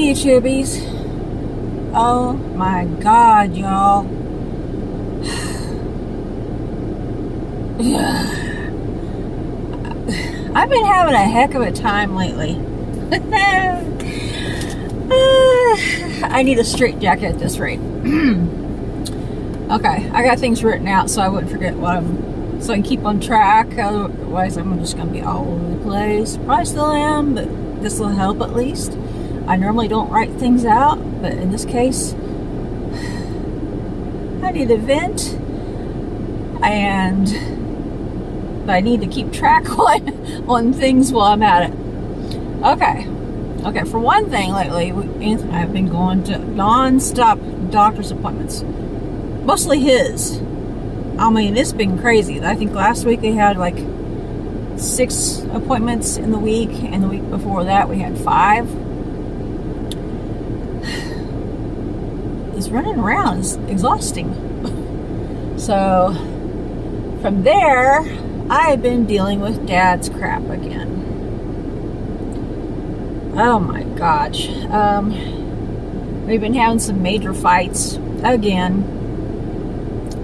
YouTubies. Oh my God, y'all. I've been having a heck of a time lately. I need a straight jacket at this rate. Okay, I got things written out so I wouldn't forget so I can keep on track. Otherwise, I'm just going to be all over the place. Probably still am, but this will help at least. I normally don't write things out, but in this case, I need to vent, but I need to keep track on things while I'm at it. Okay, for one thing, lately, Anthony and I have been going to non-stop doctor's appointments. Mostly his. I mean, it's been crazy. I think last week they had like 6 appointments in the week, and the week before that we had 5. This running around is exhausting. So, from there, I've been dealing with Dad's crap again. Oh my gosh. We've been having some major fights again.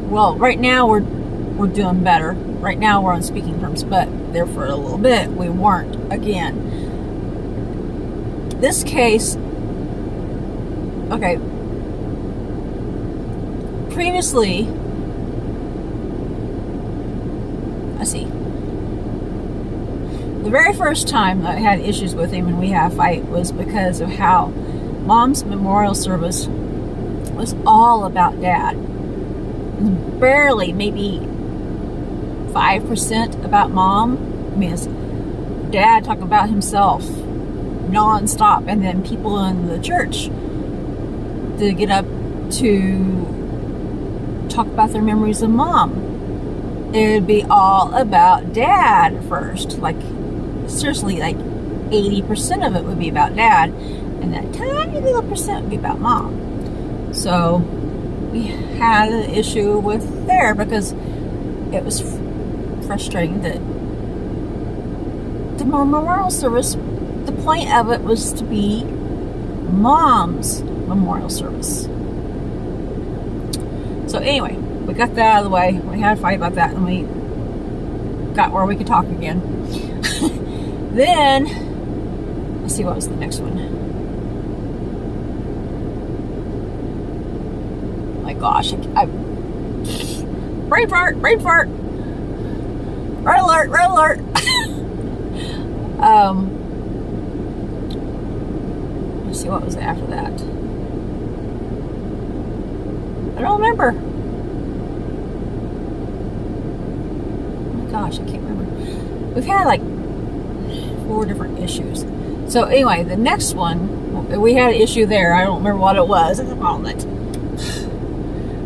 Well, right now we're doing better. Right now we're on speaking terms, but there for a little bit we weren't again. This case, okay, previously, let's see, the very first time that I had issues with him and we had a fight was because of how Mom's memorial service was all about Dad. Barely, maybe 5% about Mom. I mean, it's Dad talking about himself non-stop, and then people in the church to get up to talk about their memories of Mom. It would be all about Dad first. Like, seriously, like 80% of it would be about Dad, and that tiny little percent would be about Mom. So we had an issue with there because it was frustrating that the memorial service, the point of it was to be Mom's memorial service. So anyway, we got that out of the way. We had a fight about that, and we got where we could talk again. Then, let's see, what was the next one? My gosh, brain fart, red alert. Let's see, what was after that? I don't remember. Oh my gosh, I can't remember. We've had like 4 different issues. So anyway, the next one, we had an issue there. I don't remember what it was at the moment.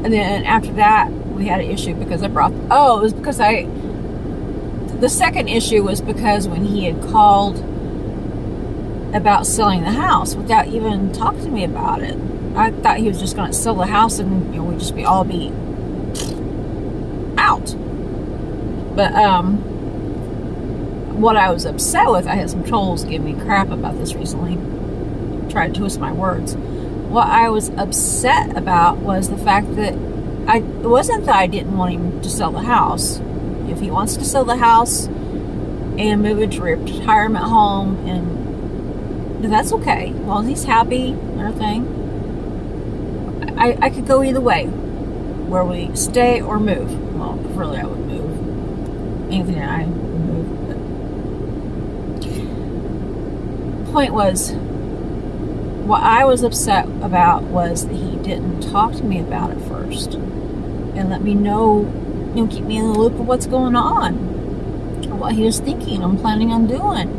And then after that, we had an issue because it was because the second issue was because when he had called about selling the house without even talking to me about it. I thought he was just going to sell the house and we'd just all be out. But what I was upset with, I had some trolls give me crap about this recently, tried to twist my words. What I was upset about was the fact that it wasn't that I didn't want him to sell the house. If he wants to sell the house and move into a retirement home, and that's okay. As long as he's happy and everything. I could go either way, where we stay or move. Well, preferably I would move. Anthony and I would move. But the point was, what I was upset about was that he didn't talk to me about it first and let me know, keep me in the loop of what's going on, or what he was thinking and planning on doing.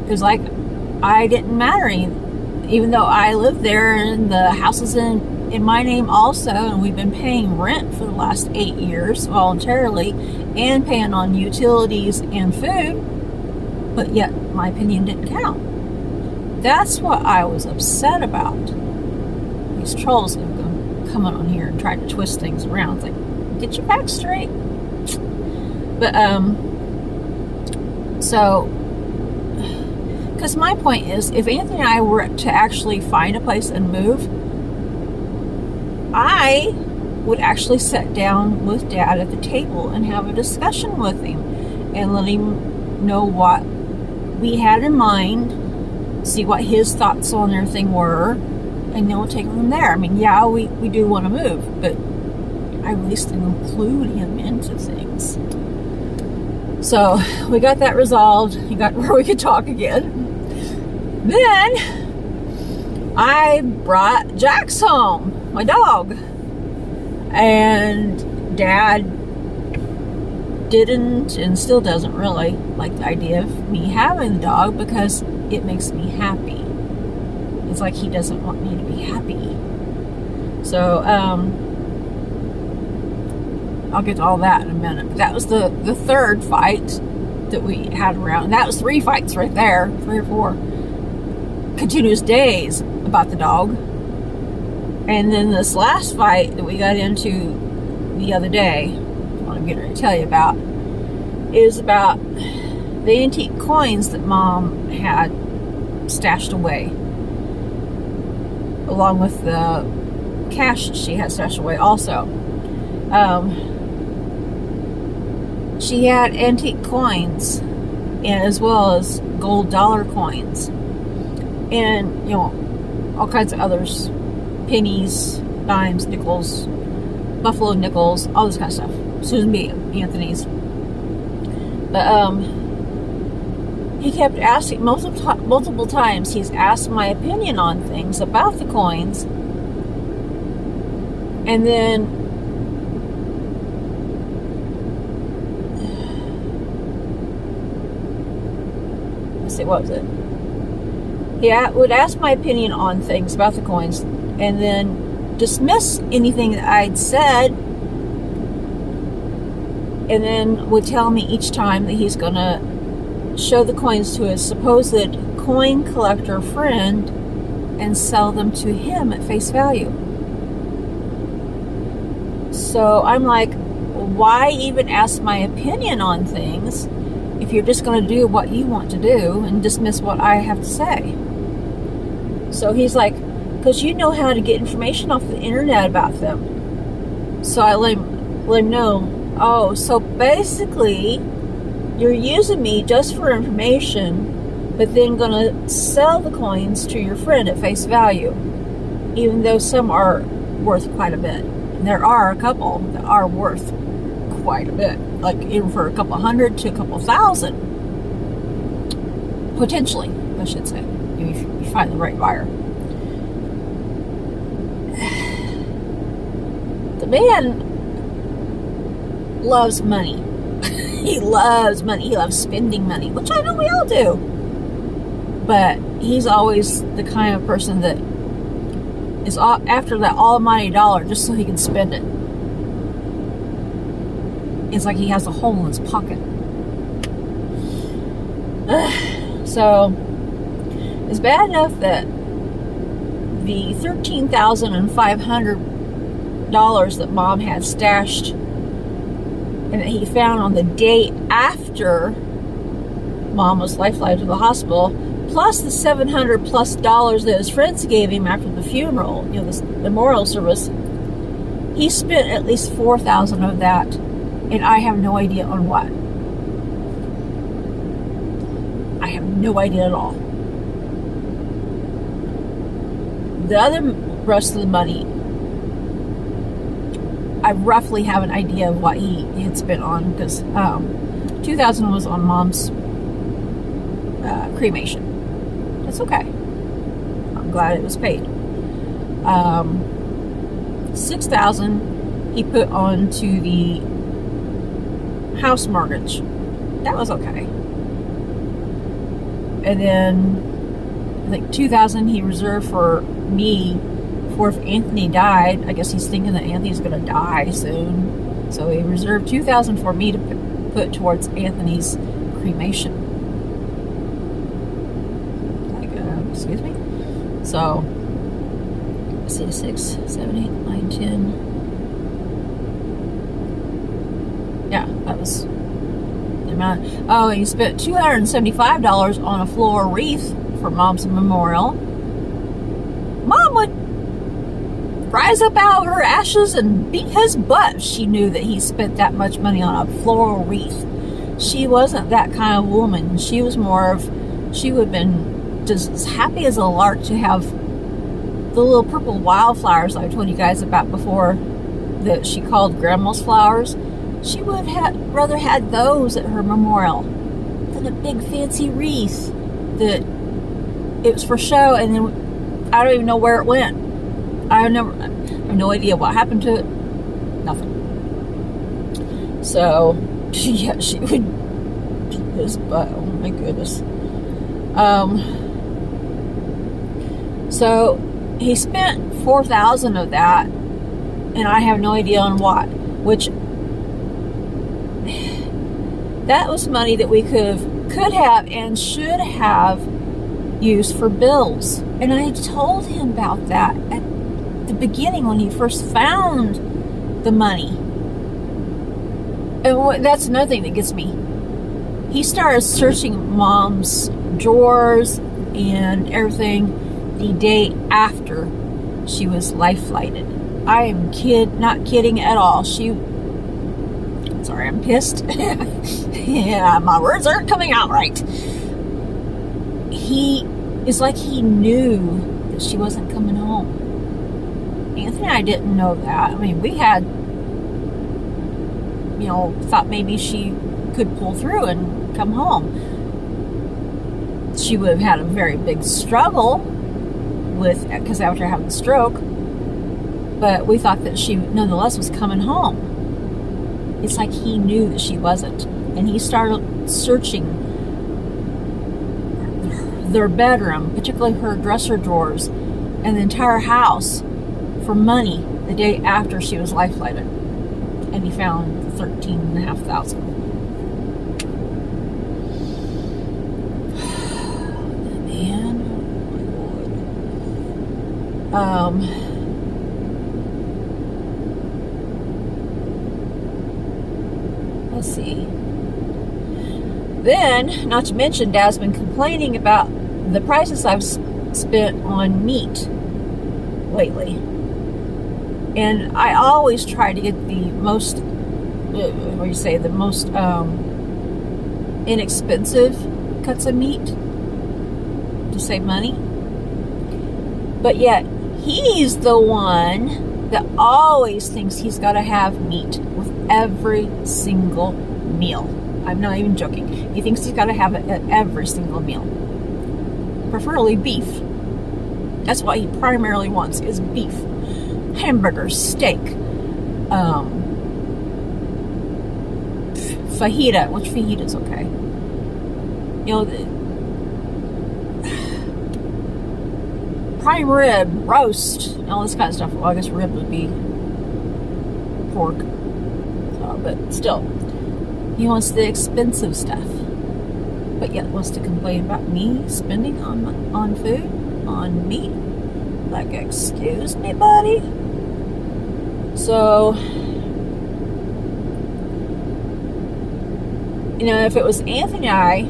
Because, like, I didn't matter, even though I live there and the house is in my name also, and we've been paying rent for the last 8 years voluntarily and paying on utilities and food, but yet my opinion didn't count. That's what I was upset about. These trolls have come on here and tried to twist things around. It's like, get your facts straight. But, so, Because my point is, if Anthony and I were to actually find a place and move, I would actually sit down with Dad at the table and have a discussion with him and let him know what we had in mind, see what his thoughts on everything were, and then we'll take it from there. I mean, yeah, we do want to move, but I at least include him into things. So we got that resolved. He got where we could talk again. Then I brought Jax home, my dog. And Dad didn't and still doesn't really like the idea of me having the dog because it makes me happy. It's like he doesn't want me to be happy. So, I'll get to all that in a minute. But that was the third fight that we had around. And that was 3 fights right there, 3 or 4 continuous days about the dog. And then this last fight that we got into the other day, what I'm getting ready to tell you about, is about the antique coins that Mom had stashed away, along with the cash she had stashed away also. She had antique coins, and as well as gold dollar coins, and all kinds of others, pennies, dimes, nickels, buffalo nickels, all this kind of stuff. Susan B. Anthony's. But he kept asking multiple times. He's asked my opinion on things about the coins, and then let's see, what was it? He would ask my opinion on things about the coins, and then dismiss anything that I'd said, and then would tell me each time that he's going to show the coins to his supposed coin collector friend and sell them to him at face value. So I'm like, why even ask my opinion on things if you're just going to do what you want to do and dismiss what I have to say? So he's like, because you know how to get information off the internet about them. So I let him know, oh, so basically you're using me just for information, but then going to sell the coins to your friend at face value, even though some are worth quite a bit. And there are a couple that are worth quite a bit, like even for a couple hundred to a couple thousand, potentially, I should say, if you find the right buyer. The man loves money. He loves money. He loves spending money, which I know we all do. But he's always the kind of person that is after that almighty dollar just so he can spend it. It's like he has a hole in his pocket. So it's bad enough that the $13,500 that Mom had stashed and that he found on the day after Mom was life-flighted to the hospital, plus the $700+ that his friends gave him after the funeral, this memorial service, he spent at least $4,000 of that, and I have no idea on what. I have no idea at all. The other rest of the money, I roughly have an idea of what he had spent on, because $2,000 was on Mom's cremation. That's okay. I'm glad it was paid. $6,000 he put onto the house mortgage. That was okay. And then I think $2,000 he reserved for me for if Anthony died. I guess he's thinking that Anthony's going to die soon. So he reserved $2,000 for me to put towards Anthony's cremation. Excuse me. So, let's see, 6, 7, 8, 9, 10. Yeah, that was amount. Oh, he spent $275 on a floral wreath for Mom's memorial. Mom would rise up out of her ashes and beat his butt if she knew that he spent that much money on a floral wreath. She wasn't that kind of woman. She was more of, she would have been just as happy as a lark to have the little purple wildflowers I told you guys about before that she called Grandma's flowers. She would have rather had those at her memorial than a big fancy wreath that it was for show, and then I don't even know where it went. I have no idea what happened to it. Nothing. So, yeah, she would beat his butt. Oh my goodness. So he spent $4,000 of that, and I have no idea on what. Which that was money that we could have and should have used for bills. And I told him about that at the beginning when he first found the money. And that's another thing that gets me. He started searching Mom's drawers and everything the day after she was life flighted. I am not kidding at all. Sorry, I'm pissed. Yeah, my words aren't coming out right. It's like he knew that she wasn't coming home. Anthony and I didn't know that. I mean, we had, thought maybe she could pull through and come home. She would have had a very big struggle because after having a stroke, but we thought that she nonetheless was coming home. It's like he knew that she wasn't, and he started searching their bedroom, particularly her dresser drawers, and the entire house for money the day after she was life flighted, and he found $13,500. Man, oh my Lord. Let's see. Then, not to mention, Dad's been complaining about the prices I've spent on meat lately. And I always try to get the most, the most inexpensive cuts of meat to save money. But yet, he's the one that always thinks he's got to have meat with every single meal. I'm not even joking. He thinks he's got to have it at every single meal. Preferably beef. That's what he primarily wants, is beef. Hamburgers, steak, fajita, which fajita's okay. Prime rib, roast, all this kind of stuff. Well, I guess rib would be pork. But still, he wants the expensive stuff. But yet wants to complain about me spending on food, on meat. Like, excuse me, buddy? So, if it was Anthony and I,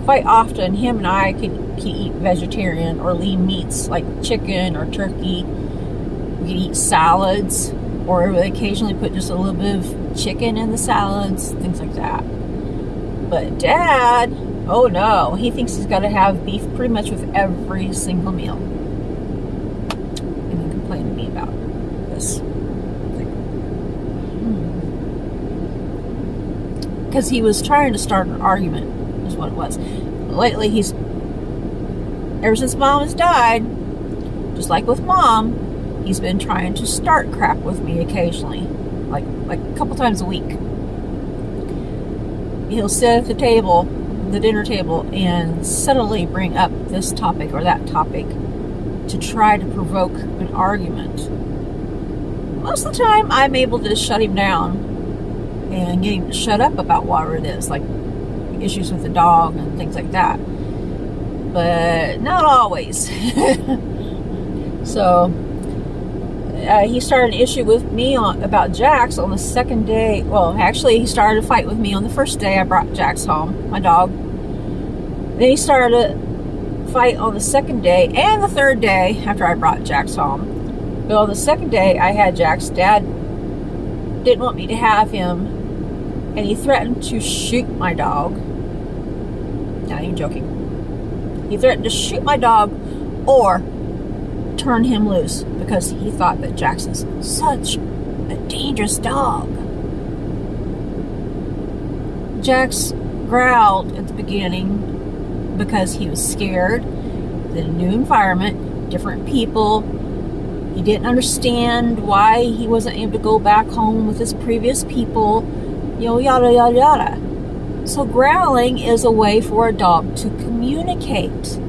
quite often him and I could eat vegetarian or lean meats like chicken or turkey. We could eat salads, or we occasionally put just a little bit of chicken in the salads, things like that. But Dad, oh no, he thinks he's got to have beef pretty much with every single meal. And he complained to me about this. Because he was trying to start an argument, is what it was. Lately, ever since Mom has died, just like with Mom, he's been trying to start crap with me occasionally, like a couple times a week. He'll sit at the dinner table, and suddenly bring up this topic or that topic to try to provoke an argument. Most of the time, I'm able to shut him down and get him to shut up about whatever it is, like issues with the dog and things like that. But not always. So, he started an issue with me about Jax on the second day. Well, actually, he started a fight with me on the first day I brought Jax home, my dog. Then he started a fight on the second day and the third day after I brought Jax home. But on the second day, I had Jax. Dad didn't want me to have him, and he threatened to shoot my dog. Not even joking. He threatened to shoot my dog or turn him loose because he thought that Jax is such a dangerous dog. Jax growled at the beginning because he was scared. The new environment, different people. He didn't understand why he wasn't able to go back home with his previous people. Yada, yada, yada. So growling is a way for a dog to communicate.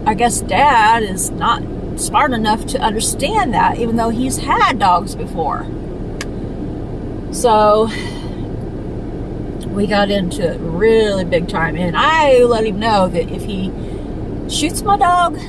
I guess Dad is not smart enough to understand that, even though he's had dogs before. So we got into it really big time, and I let him know that if he shoots my dog,